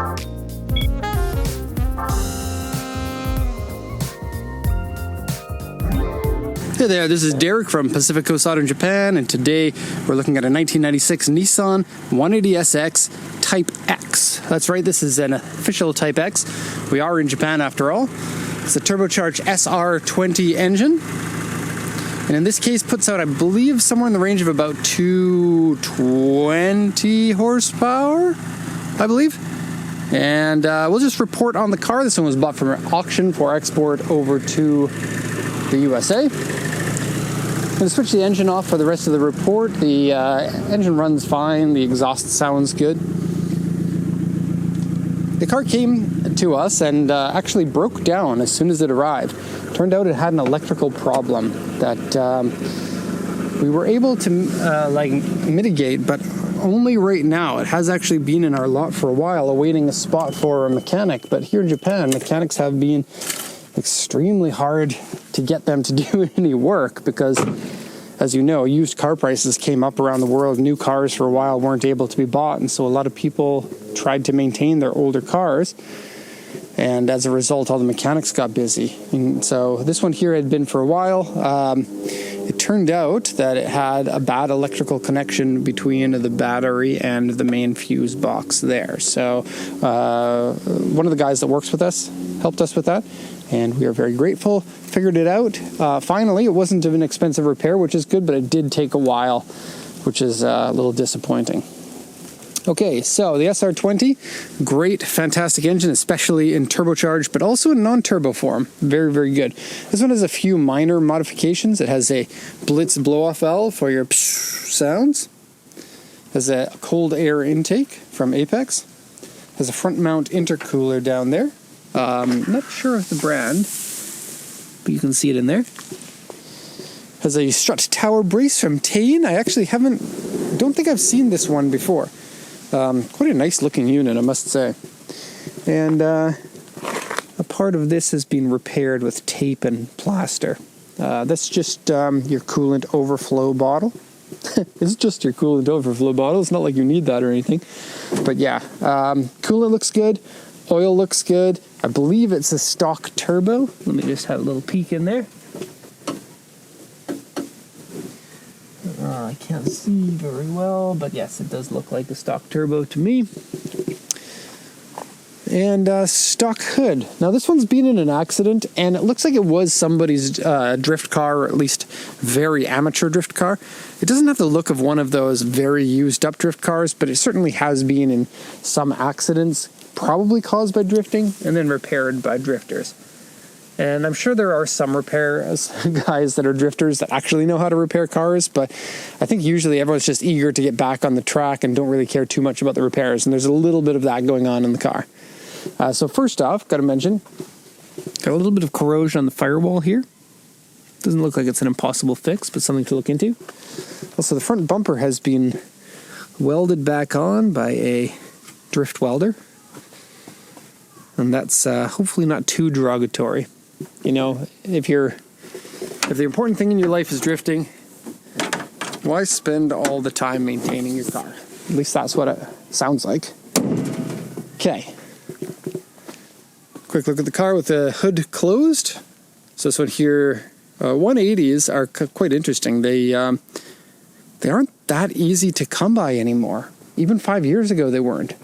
Hey there, this is Derek from Pacific Coast Auto in Japan, and today we're looking at a 1996 Nissan 180SX Type X. That's right, this is an official Type X. We are in Japan after all. It's a turbocharged SR20 engine, and in this case puts out, I believe, somewhere in the range of about 220 horsepower, I believe. And we'll just report on the car. This one was bought from an auction for export over to the USA. I'm going to switch the engine off for the rest of the report. The engine runs fine, the exhaust sounds good. The car came to us and actually broke down as soon as it arrived. Turned out it had an electrical problem that we were able to mitigate, but only right now. It has actually been in our lot for a while, awaiting a spot for a mechanic. But here in Japan, mechanics have been extremely hard to get them to do any work because, as you know, used car prices came up around the world. New cars for a while weren't able to be bought, and so a lot of people tried to maintain their older cars, and as a result all the mechanics got busy. And so this one here had been for a while. It turned out that it had a bad electrical connection between the battery and the main fuse box there. So one of the guys that works with us helped us with that, and we are very grateful. Figured it out. Finally, it wasn't an expensive repair, which is good, but it did take a while, which is a little disappointing. Okay, so the SR20, great, fantastic engine, especially in turbocharged, but also in non-turbo form. Very, very good. This one has a few minor modifications. It has a Blitz blow-off valve for your sounds. Has a cold air intake from Apex. Has a front mount intercooler down there. Not sure of the brand, but you can see it in there. Has a strut tower brace from Tane. I actually don't think I've seen this one before. Quite a nice looking unit, I must say. And a part of this has been repaired with tape and plaster. That's just your coolant overflow bottle. It's just your coolant overflow bottle. It's not like you need that or anything. But yeah, coolant looks good. Oil looks good. I believe it's a stock turbo. Let me just have a little peek in there. I can't see very well, but yes, it does look like a stock turbo to me. And stock hood. Now this one's been in an accident, and it looks like it was somebody's drift car, or at least very amateur drift car. It doesn't have the look of one of those very used up drift cars, but it certainly has been in some accidents, probably caused by drifting, and then repaired by drifters. And I'm sure there are some repair guys that are drifters that actually know how to repair cars, but I think usually everyone's just eager to get back on the track and don't really care too much about the repairs, and there's a little bit of that going on in the car. So first off, got to mention, got a little bit of corrosion on the firewall here. Doesn't look like it's an impossible fix, but something to look into. Also, the front bumper has been welded back on by a drift welder, and that's hopefully not too derogatory. You know, if the important thing in your life is drifting, why spend all the time maintaining your car? At least that's what it sounds like. Okay. Quick look at the car with the hood closed. So this one here, 180s are quite interesting. They aren't that easy to come by anymore. Even 5 years ago they weren't.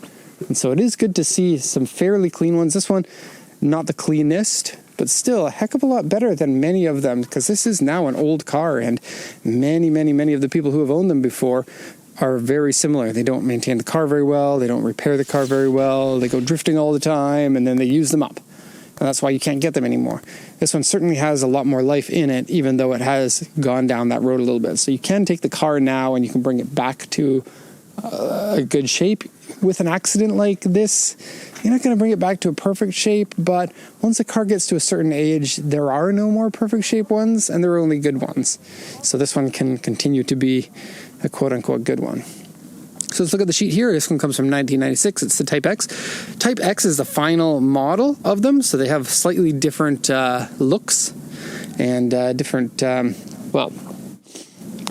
And so it is good to see some fairly clean ones. This one, not the cleanest, but still a heck of a lot better than many of them, because this is now an old car, and many of the people who have owned them before are very similar. They don't maintain the car very well, they don't repair the car very well, they go drifting all the time, and then they use them up. And that's why you can't get them anymore. This one certainly has a lot more life in it, even though it has gone down that road a little bit. So you can take the car now and you can bring it back to a good shape. With an accident like this, you're not going to bring it back to a perfect shape, but once a car gets to a certain age, there are no more perfect shape ones, and there are only good ones. So this one can continue to be a quote-unquote good one. So let's look at the sheet here. This one comes from 1996. It's the Type X. Type X is the final model of them, so they have slightly different looks and different, well,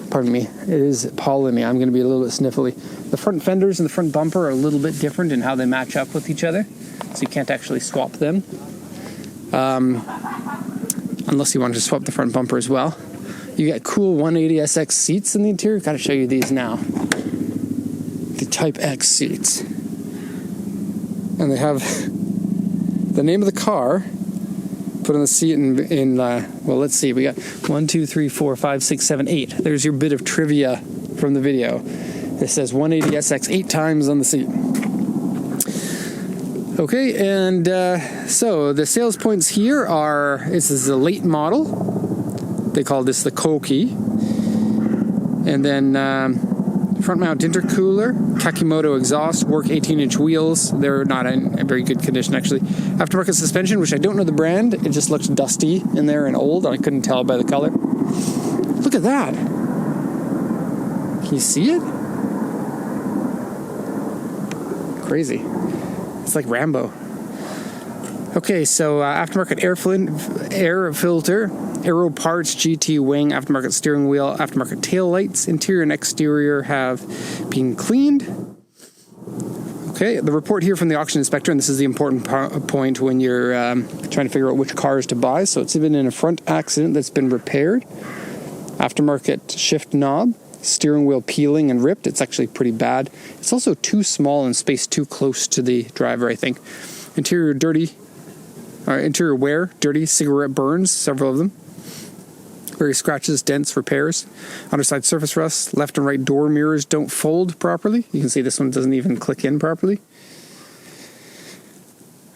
pardon me, it is pollen-y. I'm going to be a little bit sniffly. The front fenders and the front bumper are a little bit different in how they match up with each other, so you can't actually swap them. Unless you wanted to swap the front bumper as well. You get cool 180SX seats in the interior. Gotta show you these now. The Type X seats. And they have the name of the car put on the seat well, let's see. We got 1, 2, 3, 4, 5, 6, 7, 8. There's your bit of trivia from the video. It says 180SX 8 times on the seat. Okay, and so the sales points here are, this is a late model. They call this the Koki. And then front mount intercooler, Kakimoto exhaust, work 18-inch wheels. They're not in a very good condition, actually. Aftermarket suspension, which I don't know the brand. It just looks dusty in there and old. I couldn't tell by the color. Look at that. Can you see it? Crazy. It's like Rambo. Okay, so aftermarket air filter, aero parts, GT wing, aftermarket steering wheel, aftermarket tail lights, interior and exterior have been cleaned. Okay, the report here from the auction inspector, and this is the important point when you're trying to figure out which cars to buy. So it's been in a front accident that's been repaired. Aftermarket shift knob. Steering wheel peeling and ripped. It's actually pretty bad. It's also too small and spaced too close to the driver, I think. Interior wear, dirty, cigarette burns, several of them. Various scratches, dents, repairs. Underside surface rust. Left and right door mirrors don't fold properly. You can see this one doesn't even click in properly.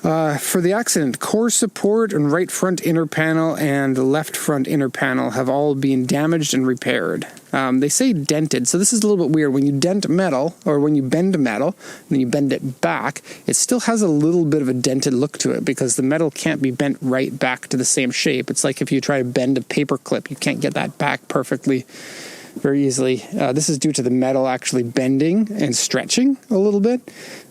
For the accident, core support and right front inner panel and left front inner panel have all been damaged and repaired. They say dented, so this is a little bit weird. When you dent metal, or when you bend metal, and then you bend it back, it still has a little bit of a dented look to it because the metal can't be bent right back to the same shape. It's like if you try to bend a paper clip, you can't get that back perfectly very easily. This is due to the metal actually bending and stretching a little bit.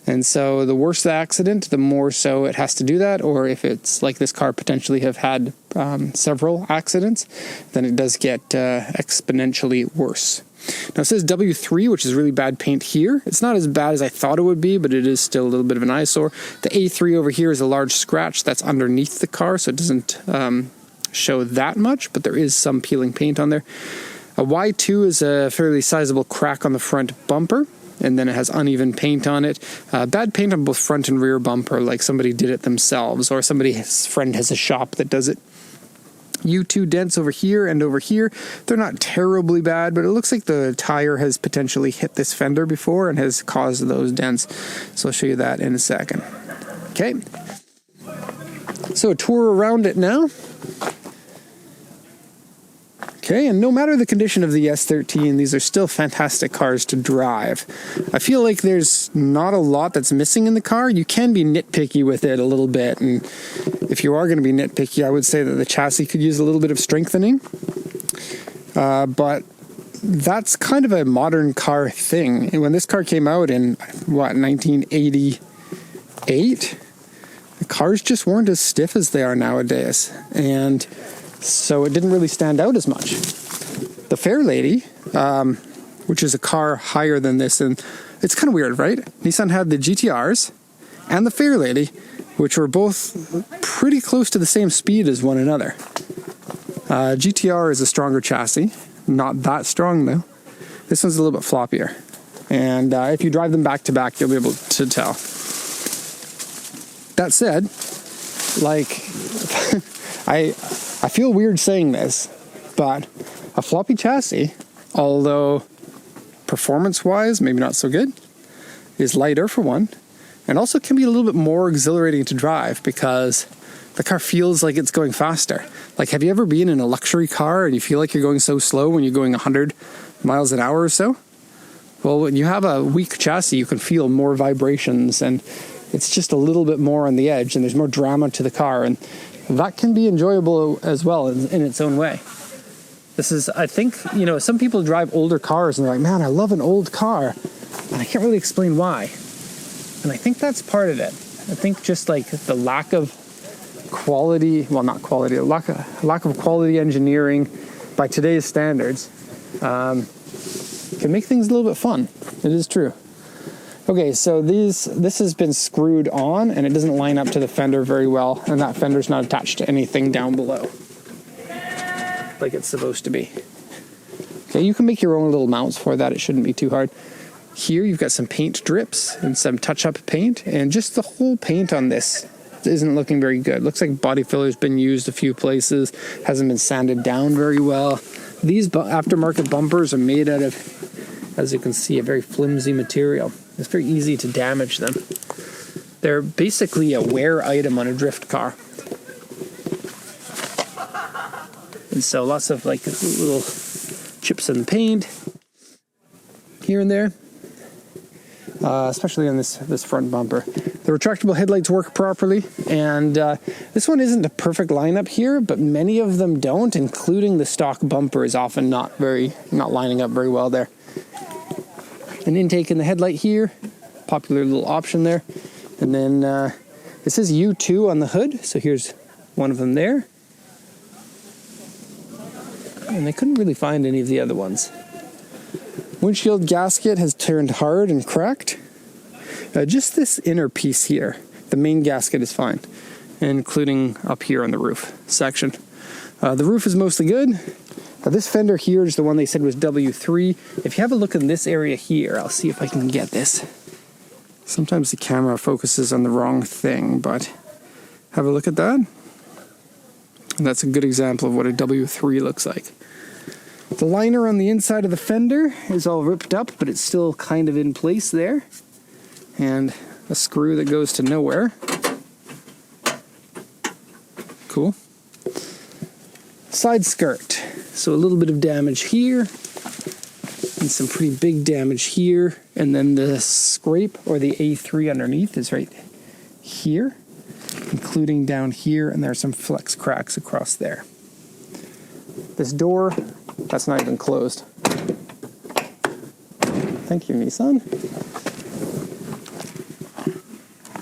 And so the worse the accident, the more so it has to do that. Or if it's like this car potentially have had several accidents, then it does get exponentially worse. Now it says W3, which is really bad paint here. It's not as bad as I thought it would be, but it is still a little bit of an eyesore. The A3 over here is a large scratch that's underneath the car, so it doesn't show that much, but there is some peeling paint on there. A Y2 is a fairly sizable crack on the front bumper, and then it has uneven paint on it. Bad paint on both front and rear bumper, like somebody did it themselves, or somebody's friend has a shop that does it. U2 dents over here and over here. They're not terribly bad, but it looks like the tire has potentially hit this fender before and has caused those dents. So I'll show you that in a second. Okay. So a tour around it now. Okay, and no matter the condition of the S13, these are still fantastic cars to drive. I feel like there's not a lot that's missing in the car. You can be nitpicky with it a little bit, and if you are going to be nitpicky, I would say that the chassis could use a little bit of strengthening. But that's kind of a modern car thing. And when this car came out in, 1988, the cars just weren't as stiff as they are nowadays. And so it didn't really stand out as much. The Fairlady, which is a car higher than this, and it's kind of weird, right? Nissan had the GTRs and the Fairlady, which were both pretty close to the same speed as one another. GTR is a stronger chassis, not that strong though. This one's a little bit floppier. And if you drive them back to back, you'll be able to tell. That said, like, I feel weird saying this, but a floppy chassis, although performance-wise maybe not so good, is lighter for one, and also can be a little bit more exhilarating to drive because the car feels like it's going faster. Like, have you ever been in a luxury car and you feel like you're going so slow when you're going 100 miles an hour or so? Well, when you have a weak chassis, you can feel more vibrations, and it's just a little bit more on the edge, and there's more drama to the car, and that can be enjoyable as well in its own way. This is, I think, some people drive older cars and they're like, man, I love an old car. And I can't really explain why. And I think that's part of it. I think just like the lack of quality, well, not quality, a lack of quality engineering by today's standards can make things a little bit fun. It is true. Okay, so this has been screwed on and it doesn't line up to the fender very well, and that fender's not attached to anything down below like it's supposed to be. Okay, you can make your own little mounts for that. It shouldn't be too hard. Here you've got some paint drips and some touch-up paint, and just the whole paint on this isn't looking very good. Looks like body filler's been used a few places, hasn't been sanded down very well. These aftermarket bumpers are made out of, as you can see, a very flimsy material. It's very easy to damage them. They're basically a wear item on a drift car. And so lots of like little chips in the paint here and there, especially on this front bumper. The retractable headlights work properly, and this one isn't a perfect lineup here, but many of them don't, including the stock bumper is often not lining up very well there. An intake in the headlight here, popular little option there. And then it says U2 on the hood, so here's one of them there. And I couldn't really find any of the other ones. Windshield gasket has turned hard and cracked. Just this inner piece here, the main gasket is fine, including up here on the roof section. The roof is mostly good. This fender here is the one they said was W3. If you have a look in this area here, I'll see if I can get this. Sometimes the camera focuses on the wrong thing, but have a look at that. And that's a good example of what a W3 looks like. The liner on the inside of the fender is all ripped up, but it's still kind of in place there. And a screw that goes to nowhere. Cool. Side skirt. So a little bit of damage here, and some pretty big damage here, and then the scrape, or the A3 underneath, is right here, including down here, and there are some flex cracks across there. This door, that's not even closed. Thank you, Nissan.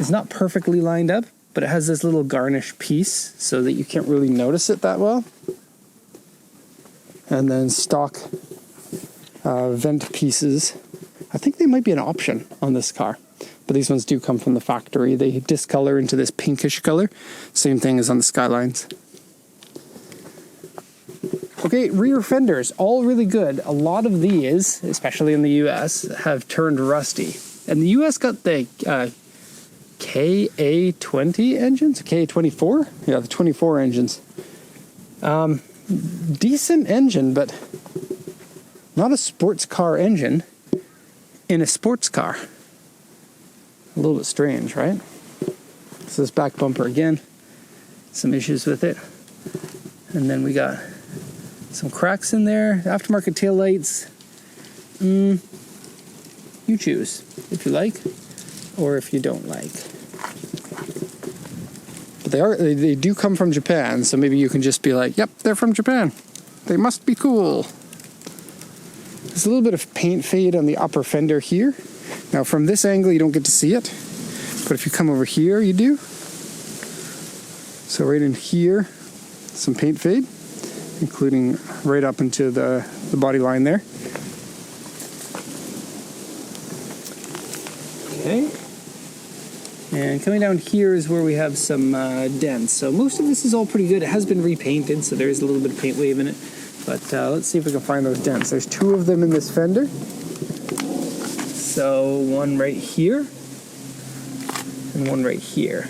It's not perfectly lined up, but it has this little garnish piece so that you can't really notice it that well. And then stock vent pieces. I think they might be an option on this car, but these ones do come from the factory. They discolor into this pinkish color. Same thing as on the Skylines. Okay, rear fenders, all really good. A lot of these, especially in the US, have turned rusty. And the US got the KA20 engines? KA24? Yeah, the 24 engines. Decent engine, but not a sports car engine in a sports car. A little bit strange, right? So this back bumper again, some issues with it. And then we got some cracks in there, aftermarket taillights. You choose if you like or if you don't like. But they do come from Japan, so maybe you can just be like, yep, they're from Japan. They must be cool. There's a little bit of paint fade on the upper fender here. Now from this angle you don't get to see it, but if you come over here you do. So right in here, some paint fade, including right up into the body line there. Okay. And coming down here is where we have some dents. So most of this is all pretty good. It has been repainted, so there is a little bit of paint wave in it. But let's see if we can find those dents. There's two of them in this fender. So one right here and one right here.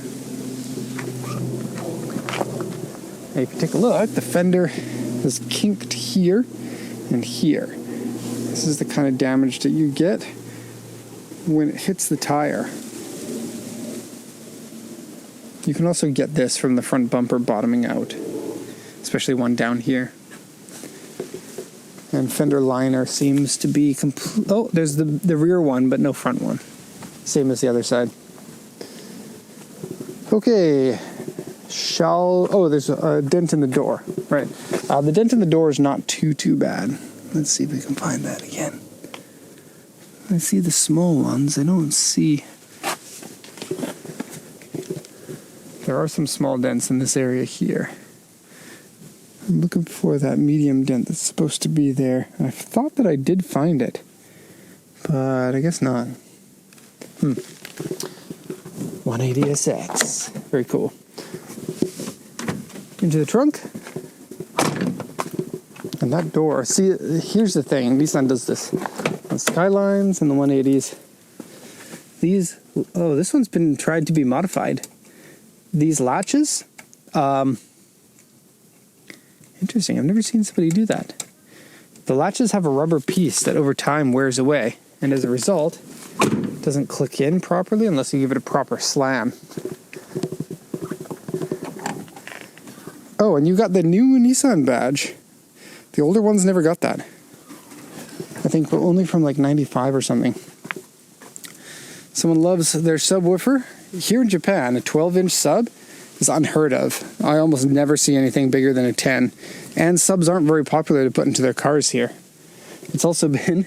Now if you take a look, the fender is kinked here and here. This is the kind of damage that you get when it hits the tire. You can also get this from the front bumper bottoming out, especially one down here. And fender liner seems to be complete. Oh, there's the rear one, but no front one. Same as the other side. Okay. There's a dent in the door. Right. The dent in the door is not too bad. Let's see if we can find that again. I see the small ones. I don't see... There are some small dents in this area here. I'm looking for that medium dent that's supposed to be there. I thought that I did find it, but I guess not. 180SX. Very cool. Into the trunk. And that door, see, here's the thing. Nissan does this. The Skylines and the 180s. These, oh, this one's been tried to be modified. These latches, interesting. I've never seen somebody do that. The latches have a rubber piece that over time wears away. And as a result, it doesn't click in properly unless you give it a proper slam. Oh, and you got the new Nissan badge. The older ones never got that. I think only from like 95 or something. Someone loves their subwoofer. Here in Japan, a 12-inch sub is unheard of. I almost never see anything bigger than a 10. And subs aren't very popular to put into their cars here. It's also been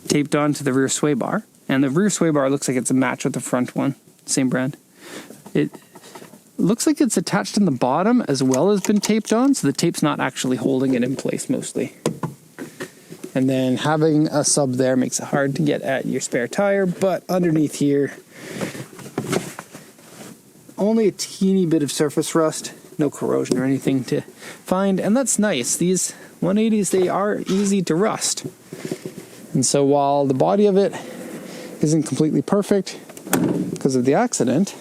taped onto the rear sway bar. And the rear sway bar looks like it's a match with the front one. Same brand. It looks like it's attached in the bottom as well as been taped on. So the tape's not actually holding it in place mostly. And then having a sub there makes it hard to get at your spare tire. But underneath here, only a teeny bit of surface rust. No corrosion or anything to find. And that's nice. These 180s, they are easy to rust. And so while the body of it isn't completely perfect because of the accident,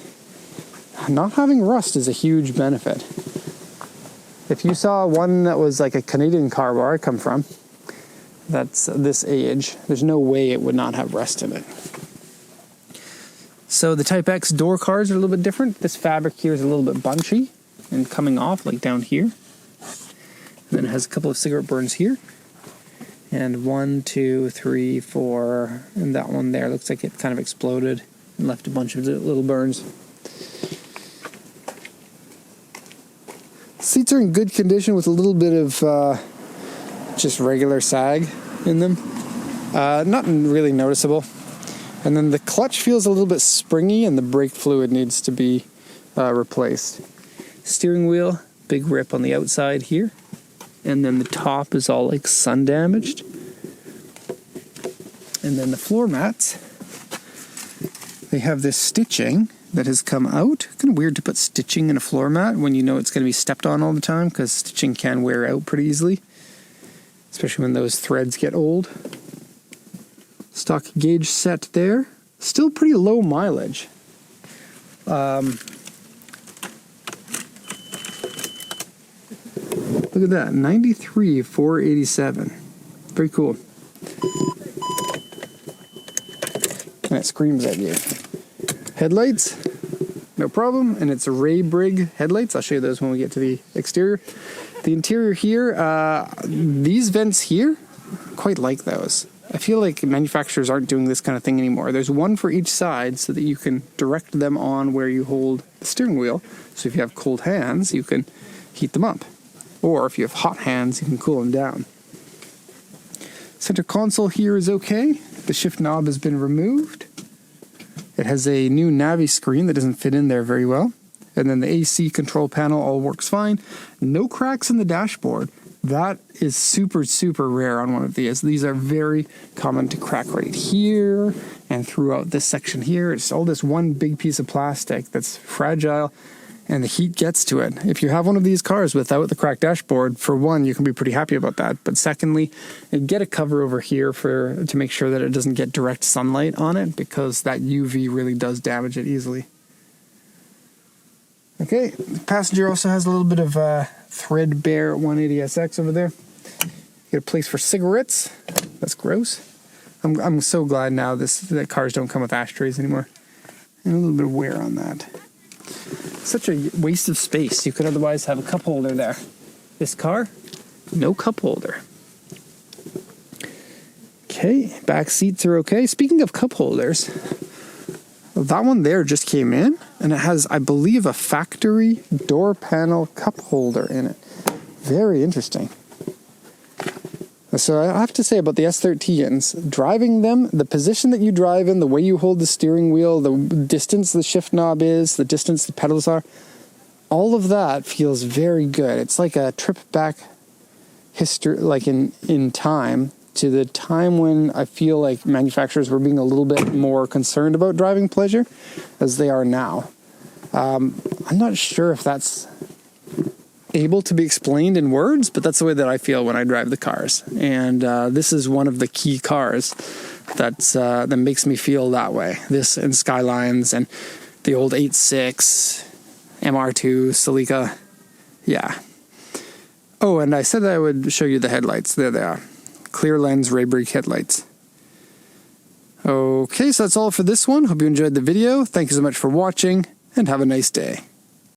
not having rust is a huge benefit. If you saw one that was like a Canadian car where I come from, that's this age, there's no way it would not have rust in it. So the Type X door cards are a little bit different. This fabric here is a little bit bunchy and coming off like down here. And then it has a couple of cigarette burns here. And 1, 2, 3, 4, and that one there looks like it kind of exploded and left a bunch of little burns. Seats are in good condition with a little bit of just regular sag in them. Nothing really noticeable. And then the clutch feels a little bit springy and the brake fluid needs to be replaced. Steering wheel, big rip on the outside here. And then the top is all like sun damaged. And then the floor mats, they have this stitching that has come out. Kind of weird to put stitching in a floor mat when you know it's going to be stepped on all the time, because stitching can wear out pretty easily, especially when those threads get old. Stock gauge set there. Still pretty low mileage. Look at that, 93,487. Very cool. And it screams at you. Headlights, no problem. And it's Ray Brig headlights. I'll show you those when we get to the exterior. The interior here, these vents here, quite like those. I feel like manufacturers aren't doing this kind of thing anymore. There's one for each side so that you can direct them on where you hold the steering wheel. So if you have cold hands, you can heat them up. Or if you have hot hands, you can cool them down. Center console here is okay. The shift knob has been removed. It has a new Navi screen that doesn't fit in there very well. And then the AC control panel all works fine. No cracks in the dashboard. That is super, super rare on one of these. These are very common to crack right here and throughout this section here. It's all this one big piece of plastic that's fragile and the heat gets to it. If you have one of these cars without the cracked dashboard, for one, you can be pretty happy about that. But secondly, get a cover over here to make sure that it doesn't get direct sunlight on it, because that UV really does damage it easily. Okay, the passenger also has a little bit of threadbare 180SX over there. Get a place for cigarettes. That's gross. I'm so glad now that cars don't come with ashtrays anymore. And a little bit of wear on that. Such a waste of space. You could otherwise have a cup holder there. This car, no cup holder. Okay, back seats are okay. Speaking of cup holders, that one there just came in, and it has, I believe, a factory door panel cup holder in it. Very interesting. So I have to say about the S13s, driving them, the position that you drive in, the way you hold the steering wheel, the distance the shift knob is, the distance the pedals are, all of that feels very good. It's like a trip back history, like in time, to the time when I feel like manufacturers were being a little bit more concerned about driving pleasure as they are now. I'm not sure if that's able to be explained in words, but that's the way that I feel when I drive the cars. And this is one of the key cars that makes me feel that way. This and Skylines and the old 8.6, MR2, Celica. Yeah. Oh, and I said that I would show you the headlights. There they are. Clear lens Raybrake headlights. Okay, so that's all for this one. Hope you enjoyed the video. Thank you so much for watching, and have a nice day.